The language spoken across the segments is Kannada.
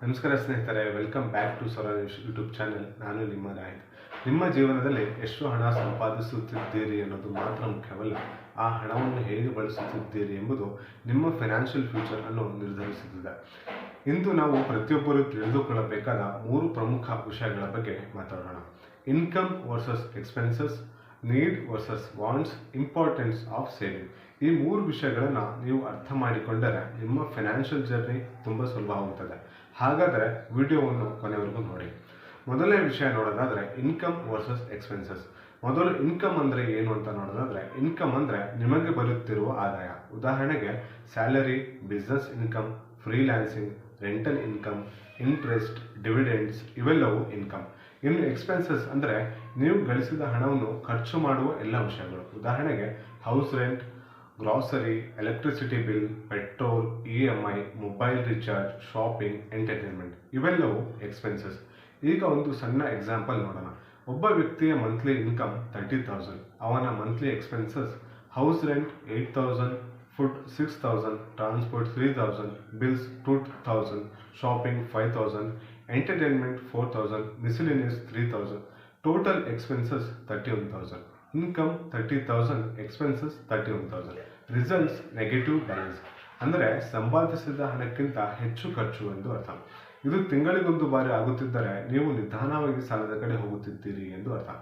ನಮಸ್ಕಾರ ಸ್ನೇಹಿತರೆ, welcome back to Swaraj YouTube channel. ನಾನು ನಿಮ್ಮ ನಾಯಕ್. ನಿಮ್ಮ ಜೀವನದಲ್ಲಿ ಎಷ್ಟು ಹಣ ಸಂಪಾದಿಸುತ್ತಿದ್ದೀರಿ ಅನ್ನೋದು ಮಾತ್ರ ಮುಖ್ಯವಲ್ಲ, ಆ ಹಣವನ್ನು ಹೇಗೆ ಬಳಸುತ್ತಿದ್ದೀರಿ ಎಂಬುದು ನಿಮ್ಮ ಫೈನಾನ್ಷಿಯಲ್ ಫ್ಯೂಚರ್ ಅನ್ನು ನಿರ್ಧರಿಸುತ್ತದೆ. ಇಂದು ನಾವು ಪ್ರತಿಯೊಬ್ಬರು ತಿಳಿದುಕೊಳ್ಳಬೇಕಾದ 3 ಪ್ರಮುಖ ವಿಷಯಗಳ ಬಗ್ಗೆ ಮಾತಾಡೋಣ. Income versus expenses, need versus wants, importance of saving. ಈ 3 ವಿಷಯಗಳನ್ನು ನೀವು ಅರ್ಥ ಮಾಡಿಕೊಂಡರೆ ನಿಮ್ಮ ಫೈನಾನ್ಷಿಯಲ್ ಜರ್ನಿ ತುಂಬ ಸುಲಭ ಆಗುತ್ತದೆ. ಹಾಗಾದರೆ ವಿಡಿಯೋವನ್ನು ಕೊನೆವರೆಗೂ ನೋಡಿ. ಮೊದಲನೇ ವಿಷಯ ನೋಡೋದಾದರೆ ಇನ್ಕಮ್ ವರ್ಸಸ್ ಎಕ್ಸ್ಪೆನ್ಸಸ್. ಮೊದಲು ಇನ್ಕಮ್ ಅಂದರೆ ಏನು ಅಂತ ನೋಡೋದಾದರೆ, ಇನ್ಕಮ್ ಅಂದರೆ ನಿಮಗೆ ಬರುತ್ತಿರುವ ಆದಾಯ. ಉದಾಹರಣೆಗೆ salary, business income, freelancing, rental income, interest, dividends ಇವೆಲ್ಲವೂ ಇನ್ಕಮ್. ಇನ್ನು ಎಕ್ಸ್ಪೆನ್ಸಸ್ ಅಂದರೆ ನೀವು ಗಳಿಸಿದ ಹಣವನ್ನು ಖರ್ಚು ಮಾಡುವ ಎಲ್ಲ ವಿಷಯಗಳು. ಉದಾಹರಣೆಗೆ house rent, grocery, electricity bill, petrol, EMI, mobile recharge, shopping, entertainment ಇವೆಲ್ಲವೂ ಎಕ್ಸ್ಪೆನ್ಸಸ್. ಈಗ ಒಂದು ಸಣ್ಣ ಎಕ್ಸಾಂಪಲ್ ನೋಡೋಣ. ಒಬ್ಬ ವ್ಯಕ್ತಿಯ ಮಂತ್ಲಿ ಇನ್ಕಮ್ 30,000. ಅವನ monthly expenses house rent 8,000, food 6,000, transport 3,000, bills 2,000, shopping 5,000, entertainment 4,000, ಮಿಸ್ಲಿನಿಯಸ್ 3,000. Total expenses 31,000. Income 30,000, expenses 31,000. Results negative balance, ಅಂದರೆ ಸಂಪಾದಿಸಿದ ಹಣಕ್ಕಿಂತ ಹೆಚ್ಚು ಖರ್ಚು ಎಂದು ಅರ್ಥ. ಇದು ತಿಂಗಳಿಗೊಂದು ಬಾರಿ ಆಗುತ್ತಿದ್ದರೆ ನೀವು ನಿಧಾನವಾಗಿ ಸಾಲದ ಕಡೆ ಹೋಗುತ್ತಿದ್ದೀರಿ ಎಂದು ಅರ್ಥ.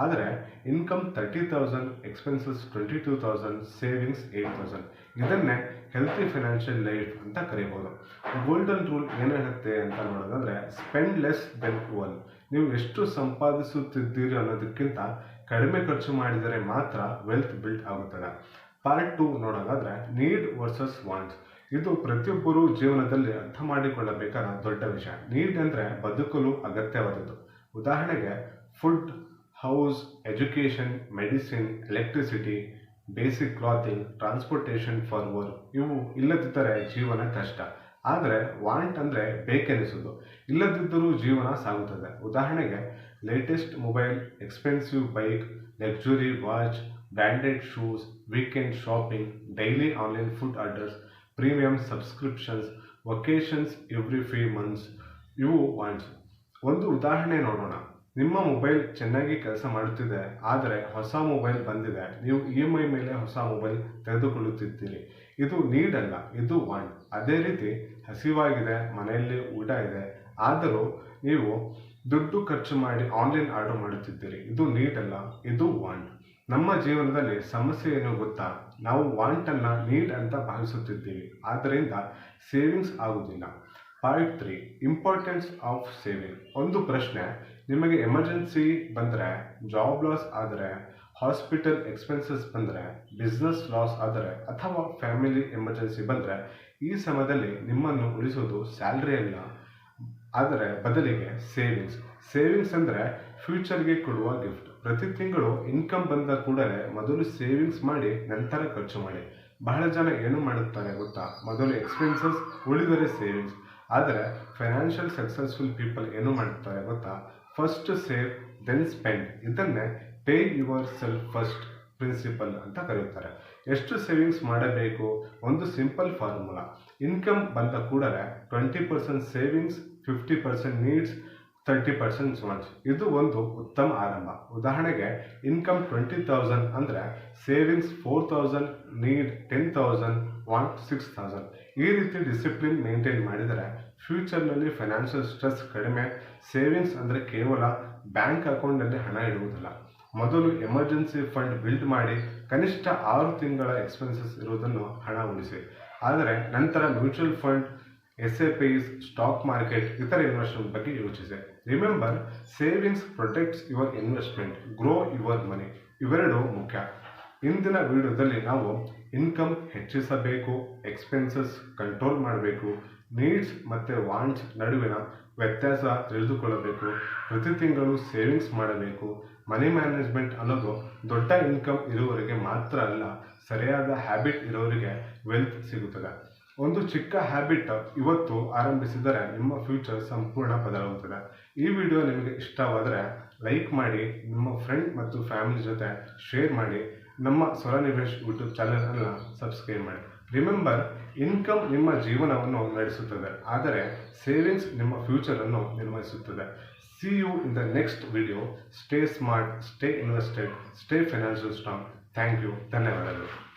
ಆದರೆ ಇನ್ಕಮ್ 30,000, ಎಕ್ಸ್ಪೆನ್ಸಸ್ 22,000, ಸೇವಿಂಗ್ಸ್ 8,000. ಇದನ್ನೇ ಹೆಲ್ತಿ ಫೈನಾನ್ಷಿಯಲ್ ಲೈಫ್ ಅಂತ ಕರೀಬೋದು. ಗೋಲ್ಡನ್ ರೂಲ್ ಏನು ಹೇಳುತ್ತೆ ಅಂತ ನೋಡೋದಾದರೆ, ಸ್ಪೆಂಡ್ ಲೆಸ್ ದೆನ್ ಒನ್. ನೀವು ಎಷ್ಟು ಸಂಪಾದಿಸುತ್ತಿದ್ದೀರಿ ಅನ್ನೋದಕ್ಕಿಂತ ಕಡಿಮೆ ಖರ್ಚು ಮಾಡಿದರೆ ಮಾತ್ರ ವೆಲ್ತ್ ಬಿಲ್ಡ್ ಆಗುತ್ತದೆ. ಪಾರ್ಟ್ 2 ನೋಡೋದಾದರೆ ನೀಡ್ ವರ್ಸಸ್ ವಾಂಟ್ಸ್. ಇದು ಪ್ರತಿಯೊಬ್ಬರೂ ಜೀವನದಲ್ಲಿ ಅರ್ಥ ಮಾಡಿಕೊಳ್ಳಬೇಕಾದ ದೊಡ್ಡ ವಿಷಯ. ನೀಡ್ ಅಂದರೆ ಬದುಕಲು ಅಗತ್ಯವಾದದ್ದು. ಉದಾಹರಣೆಗೆ food, house, education, medicine, electricity, basic clothing, transportation for work ಇವು ಇಲ್ಲದಿದ್ದರೆ ಜೀವನ ಕಷ್ಟ. ಆದರೆ ವಾಂಟ್ ಅಂದರೆ ಬೇಕೆನಿಸುವುದು. ಇಲ್ಲದಿದ್ದರೂ ಜೀವನ ಸಾಗುತ್ತದೆ. ಉದಾಹರಣೆಗೆ latest mobile, expensive bike, luxury watch, branded shoes, weekend shopping, daily online food orders, premium subscriptions, vacations every 3 months ಇವು ವಾಂಟ್ಸ್. ಒಂದು ಉದಾಹರಣೆ ನೋಡೋಣ. ನಿಮ್ಮ ಮೊಬೈಲ್ ಚೆನ್ನಾಗಿ ಕೆಲಸ ಮಾಡುತ್ತಿದೆ, ಆದರೆ ಹೊಸ ಮೊಬೈಲ್ ಬಂದಿದೆ. ನೀವು EMI ಮೇಲೆ ಹೊಸ ಮೊಬೈಲ್ ತೆಗೆದುಕೊಳ್ಳುತ್ತಿದ್ದೀರಿ. ಇದು ನೀಡ್ ಅಲ್ಲ, ಇದು ವಾಂಟ್. ಅದೇ ರೀತಿ ಹಸಿವಾಗಿದೆ, ಮನೆಯಲ್ಲಿ ಊಟ ಇದೆ, ಆದರೂ ನೀವು ದುಡ್ಡು ಖರ್ಚು ಮಾಡಿ ಆನ್ಲೈನ್ ಆರ್ಡರ್ ಮಾಡುತ್ತಿದ್ದೀರಿ. ಇದು ನೀಡ್ ಅಲ್ಲ, ಇದು ವಾಂಟ್. ನಮ್ಮ ಜೀವನದಲ್ಲಿ ಸಮಸ್ಯೆ ಏನು ಗೊತ್ತಾ? ನಾವು ವಾಂಟನ್ನು ನೀಡ್ ಅಂತ ಭಾವಿಸುತ್ತಿದ್ದೀವಿ, ಆದ್ದರಿಂದ ಸೇವಿಂಗ್ಸ್ ಆಗುವುದಿಲ್ಲ. Part 3 importance of saving. ಒಂದು ಪ್ರಶ್ನೆ, ನಿಮಗೆ ಎಮರ್ಜೆನ್ಸಿ ಬಂದರೆ, ಜಾಬ್ ಲಾಸ್ ಆದರೆ, ಹಾಸ್ಪಿಟಲ್ ಎಕ್ಸ್ಪೆನ್ಸಸ್ ಬಂದರೆ, ಬಿಸ್ನೆಸ್ ಲಾಸ್ ಆದರೆ ಅಥವಾ ಫ್ಯಾಮಿಲಿ ಎಮರ್ಜೆನ್ಸಿ ಬಂದರೆ, ಈ ಸಮಯದಲ್ಲಿ ನಿಮ್ಮನ್ನು ಉಳಿಸೋದು ಸ್ಯಾಲ್ರಿ ಅಲ್ಲ, ಆದರೆ ಬದಲಿಗೆ ಸೇವಿಂಗ್ಸ್. ಸೇವಿಂಗ್ಸ್ ಅಂದರೆ ಫ್ಯೂಚರ್ಗೆ ಕೊಡುವ ಗಿಫ್ಟ್. ಪ್ರತಿ ತಿಂಗಳು ಇನ್ಕಮ್ ಬಂದ ಕೂಡಲೇ ಮೊದಲು ಸೇವಿಂಗ್ಸ್ ಮಾಡಿ ನಂತರ ಖರ್ಚು ಮಾಡಿ. ಬಹಳ ಜನ ಏನು ಮಾಡುತ್ತಾರೆ ಗೊತ್ತಾ? ಮೊದಲು ಎಕ್ಸ್ಪೆನ್ಸಸ್, ಉಳಿದರೆ ಸೇವಿಂಗ್ಸ್. ಆದರೆ ಫೈನಾನ್ಷಿಯಲ್ ಸಕ್ಸಸ್ಫುಲ್ ಪೀಪಲ್ ಏನು ಮಾಡುತ್ತಾರೆ ಗೊತ್ತಾ? First save then spend. ಇದನ್ನೇ pay yourself first principle ಅಂತ ಕರೆಯುತ್ತಾರೆ. ಎಷ್ಟು ಸೇವಿಂಗ್ಸ್ ಮಾಡಬೇಕು? ಒಂದು ಸಿಂಪಲ್ ಫಾರ್ಮುಲಾ. ಇನ್ಕಮ್ ಬಂದ ಕೂಡಲೇ 20% ಸೇವಿಂಗ್ಸ್, 50% ನೀಡ್ಸ್, 30% ವಾಂಟ್ಸ್. ಇದು ಒಂದು ಉತ್ತಮ ಆರಂಭ. ಉದಾಹರಣೆಗೆ ಇನ್ಕಮ್ 20,000 ಅಂದರೆ ಸೇವಿಂಗ್ಸ್ 4,000, ನೀಡ್ 10,000, ವಾಂಟ್ 6,000. ಈ ರೀತಿ ಡಿಸಿಪ್ಲಿನ್ ಮೇಂಟೈನ್ ಮಾಡಿದರೆ ಫ್ಯೂಚರ್ನಲ್ಲಿ ಫೈನಾನ್ಷಿಯಲ್ ಸ್ಟ್ರೆಸ್ ಕಡಿಮೆ. ಸೇವಿಂಗ್ಸ್ ಅಂದರೆ ಕೇವಲ ಬ್ಯಾಂಕ್ ಅಕೌಂಟ್ನಲ್ಲಿ ಹಣ ಇಡುವುದಿಲ್ಲ. ಮೊದಲು ಎಮರ್ಜೆನ್ಸಿ ಫಂಡ್ ಬಿಲ್ಡ್ ಮಾಡಿ, ಕನಿಷ್ಠ 6 ತಿಂಗಳ ಎಕ್ಸ್ಪೆನ್ಸಸ್ ಇರುವುದನ್ನು ಹಣ ಉಳಿಸಿ. ಆದರೆ ನಂತರ mutual fund, SIPs, stock market, ಇತರ ಇನ್ವೆಸ್ಟ್ಮೆಂಟ್ ಬಗ್ಗೆ ಯೋಚಿಸಿ. Remember, savings protects your investment, grow your money. ಇವೆರಡು ಮುಖ್ಯ. ಇಂದಿನ ವಿಡಿಯೋದಲ್ಲಿ ನಾವು ಇನ್ಕಮ್ ಹೆಚ್ಚಿಸಬೇಕು, ಎಕ್ಸ್ಪೆನ್ಸಸ್ ಕಂಟ್ರೋಲ್ ಮಾಡಬೇಕು, ನೀಡ್ಸ್ ಮತ್ತು ವಾಂಟ್ಸ್ ನಡುವಿನ ವ್ಯತ್ಯಾಸ ತಿಳಿದುಕೊಳ್ಳಬೇಕು, ಪ್ರತಿ ತಿಂಗಳು ಸೇವಿಂಗ್ಸ್ ಮಾಡಬೇಕು. ಮನಿ ಮ್ಯಾನೇಜ್ಮೆಂಟ್ ಅನ್ನೋದು ದೊಡ್ಡ ಇನ್ಕಮ್ ಇರುವವರಿಗೆ ಮಾತ್ರ ಅಲ್ಲ, ಸರಿಯಾದ ಹ್ಯಾಬಿಟ್ ಇರೋರಿಗೆ ವೆಲ್ತ್ ಸಿಗುತ್ತದೆ. ಒಂದು ಚಿಕ್ಕ ಹ್ಯಾಬಿಟ್ ಇವತ್ತು ಆರಂಭಿಸಿದರೆ ನಿಮ್ಮ ಫ್ಯೂಚರ್ ಸಂಪೂರ್ಣ ಬದಲಾಗುತ್ತದೆ. ಈ ವಿಡಿಯೋ ನಿಮಗೆ ಇಷ್ಟವಾದರೆ ಲೈಕ್ ಮಾಡಿ, ನಿಮ್ಮ ಫ್ರೆಂಡ್ ಮತ್ತು ಫ್ಯಾಮಿಲಿ ಜೊತೆ ಶೇರ್ ಮಾಡಿ. ನಮ್ಮ ಸ್ವರನಿವೇಶ್ ಯೂಟ್ಯೂಬ್ ಚಾನಲನ್ನು ಸಬ್ಸ್ಕ್ರೈಬ್ ಮಾಡಿ. ರಿಮೆಂಬರ್, ಇನ್ಕಮ್ ನಿಮ್ಮ ಜೀವನವನ್ನು ನಡೆಸುತ್ತದೆ, ಆದರೆ ಸೇವಿಂಗ್ಸ್ ನಿಮ್ಮ ಫ್ಯೂಚರನ್ನು ನಿರ್ವಹಿಸುತ್ತದೆ. See you in the next video. Stay smart, stay invested, stay financial strong. Thank you. ಧನ್ಯವಾದಗಳು.